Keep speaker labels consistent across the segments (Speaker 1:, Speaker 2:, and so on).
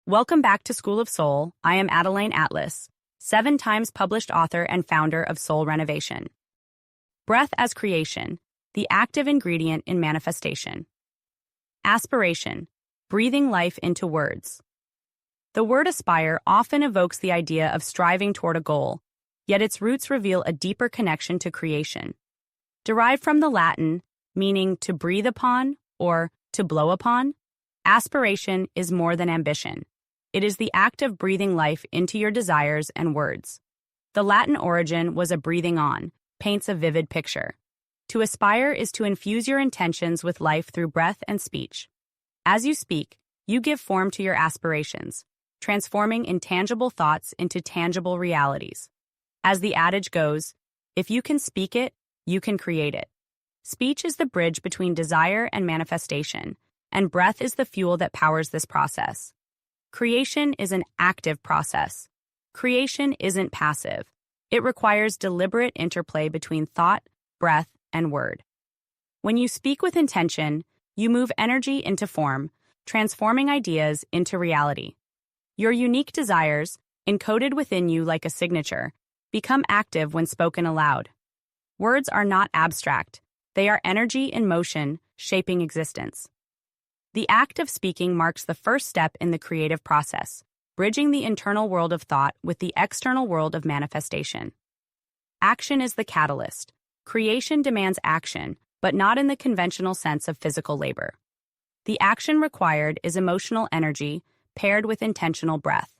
Speaker 1: Welcome back to School of Soul. I am Adeline Atlas, 7 times published author and founder of Soul Renovation. Breath as creation, the active ingredient in manifestation. Aspiration, breathing life into words. The word aspire often evokes the idea of striving toward a goal, yet its roots reveal a deeper connection to creation. Derived from the Latin, meaning to breathe upon or to blow upon, aspiration is more than ambition. It is the act of breathing life into your desires and words. The Latin origin was a breathing on, paints a vivid picture. To aspire is to infuse your intentions with life through breath and speech. As you speak, you give form to your aspirations, transforming intangible thoughts into tangible realities. As the adage goes, if you can speak it, you can create it. Speech is the bridge between desire and manifestation, and breath is the fuel that powers this process. Creation is an active process. Creation isn't passive. It requires deliberate interplay between thought, breath, and word. When you speak with intention, you move energy into form, transforming ideas into reality. Your unique desires, encoded within you like a signature, become active when spoken aloud. Words are not abstract. They are energy in motion, shaping existence. The act of speaking marks the first step in the creative process, bridging the internal world of thought with the external world of manifestation. Action is the catalyst. Creation demands action, but not in the conventional sense of physical labor. The action required is emotional energy paired with intentional breath.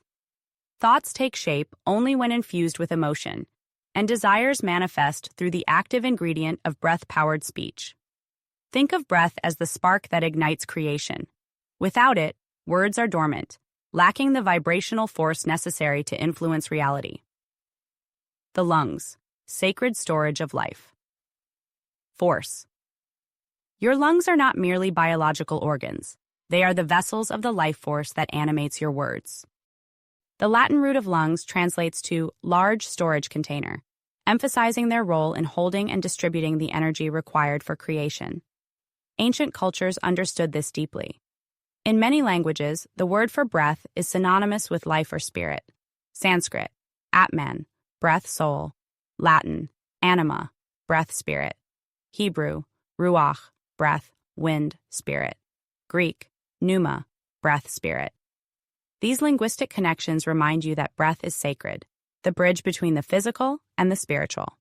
Speaker 1: Thoughts take shape only when infused with emotion, and desires manifest through the active ingredient of breath-powered speech. Think of breath as the spark that ignites creation. Without it, words are dormant, lacking the vibrational force necessary to influence reality. The lungs, sacred storage of life. Force. Your lungs are not merely biological organs. They are the vessels of the life force that animates your words. The Latin root of lungs translates to large storage container, emphasizing their role in holding and distributing the energy required for creation. Ancient cultures understood this deeply. In many languages, the word for breath is synonymous with life or spirit. Sanskrit, Atman, breath soul. Latin, anima, breath spirit. Hebrew, ruach, breath, wind, spirit. Greek, pneuma, breath spirit. These linguistic connections remind you that breath is sacred, the bridge between the physical and the spiritual.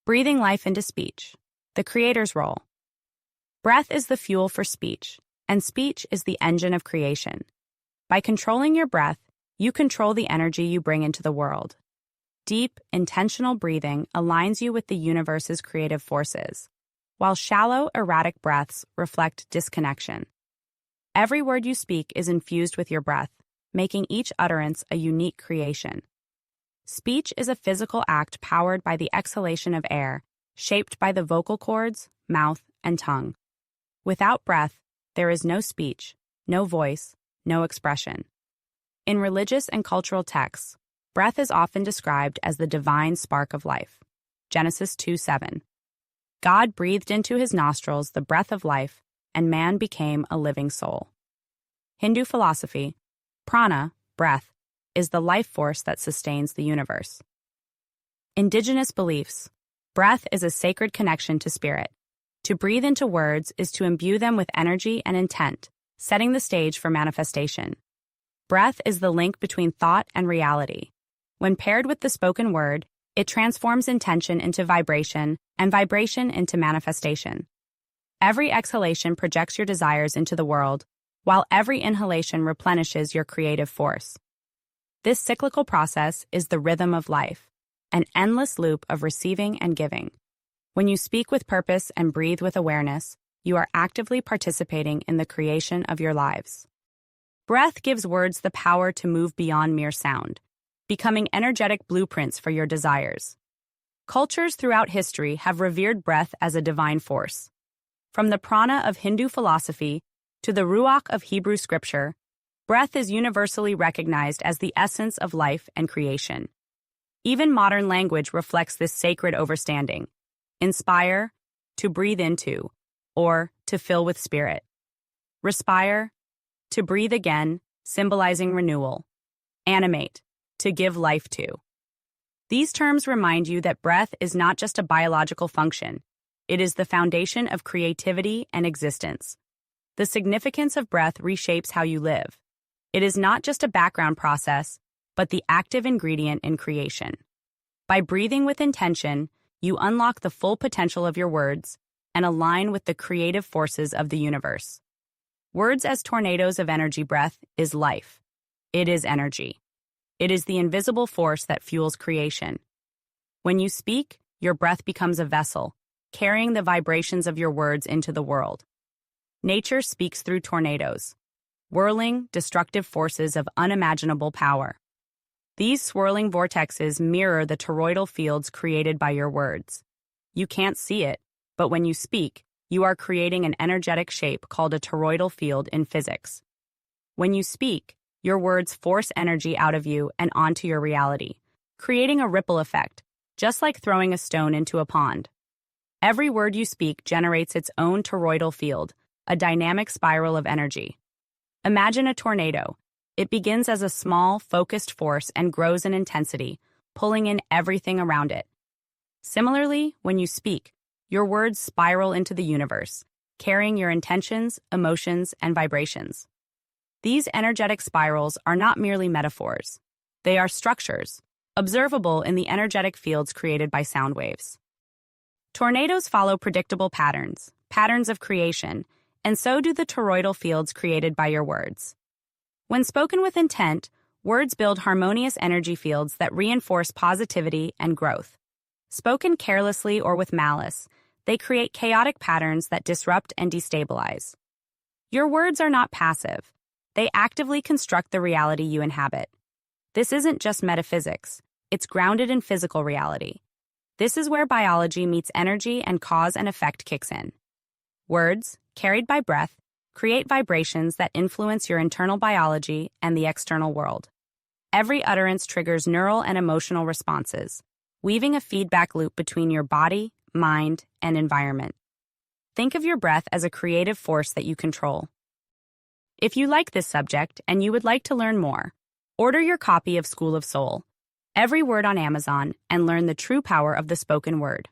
Speaker 1: Breathing life into speech, the creator's role. Breath is the fuel for speech, and speech is the engine of creation. By controlling your breath, you control the energy you bring into the world. Deep, intentional breathing aligns you with the universe's creative forces, while shallow, erratic breaths reflect disconnection. Every word you speak is infused with your breath, making each utterance a unique creation. Speech is a physical act powered by the exhalation of air, shaped by the vocal cords, mouth, and tongue. Without breath, there is no speech, no voice, no expression. In religious and cultural texts, breath is often described as the divine spark of life. Genesis 2:7. God breathed into his nostrils the breath of life, and man became a living soul. Hindu philosophy, prana, breath, is the life force that sustains the universe. Indigenous beliefs, breath is a sacred connection to spirit. To breathe into words is to imbue them with energy and intent, setting the stage for manifestation. Breath is the link between thought and reality. When paired with the spoken word, it transforms intention into vibration and vibration into manifestation. Every exhalation projects your desires into the world, while every inhalation replenishes your creative force. This cyclical process is the rhythm of life, an endless loop of receiving and giving. When you speak with purpose and breathe with awareness, you are actively participating in the creation of your lives. Breath gives words the power to move beyond mere sound, becoming energetic blueprints for your desires. Cultures throughout history have revered breath as a divine force. From the prana of Hindu philosophy to the ruach of Hebrew scripture, breath is universally recognized as the essence of life and creation. Even modern language reflects this sacred overstanding. Inspire, to breathe into, or to fill with spirit. Respire, to breathe again, symbolizing renewal. Animate, to give life to. These terms remind you that breath is not just a biological function, it is the foundation of creativity and existence. The significance of breath reshapes how you live. It is not just a background process, but the active ingredient in creation. By breathing with intention, you unlock the full potential of your words and align with the creative forces of the universe. Words as tornadoes of energy. Breath is life. It is energy. It is the invisible force that fuels creation. When you speak, your breath becomes a vessel, carrying the vibrations of your words into the world. Nature speaks through tornadoes, whirling, destructive forces of unimaginable power. These swirling vortexes mirror the toroidal fields created by your words. You can't see it, but when you speak, you are creating an energetic shape called a toroidal field in physics. When you speak, your words force energy out of you and onto your reality, creating a ripple effect, just like throwing a stone into a pond. Every word you speak generates its own toroidal field, a dynamic spiral of energy. Imagine a tornado. It begins as a small, focused force and grows in intensity, pulling in everything around it. Similarly, when you speak, your words spiral into the universe, carrying your intentions, emotions, and vibrations. These energetic spirals are not merely metaphors. They are structures, observable in the energetic fields created by sound waves. Tornadoes follow predictable patterns, patterns of creation, and so do the toroidal fields created by your words. When spoken with intent, words build harmonious energy fields that reinforce positivity and growth. Spoken carelessly or with malice, they create chaotic patterns that disrupt and destabilize. Your words are not passive. They actively construct the reality you inhabit. This isn't just metaphysics. It's grounded in physical reality. This is where biology meets energy and cause and effect kicks in. Words, carried by breath, create vibrations that influence your internal biology and the external world. Every utterance triggers neural and emotional responses, weaving a feedback loop between your body, mind, and environment. Think of your breath as a creative force that you control. If you like this subject and you would like to learn more, order your copy of School of Soul, Every Word on Amazon, and learn the true power of the spoken word.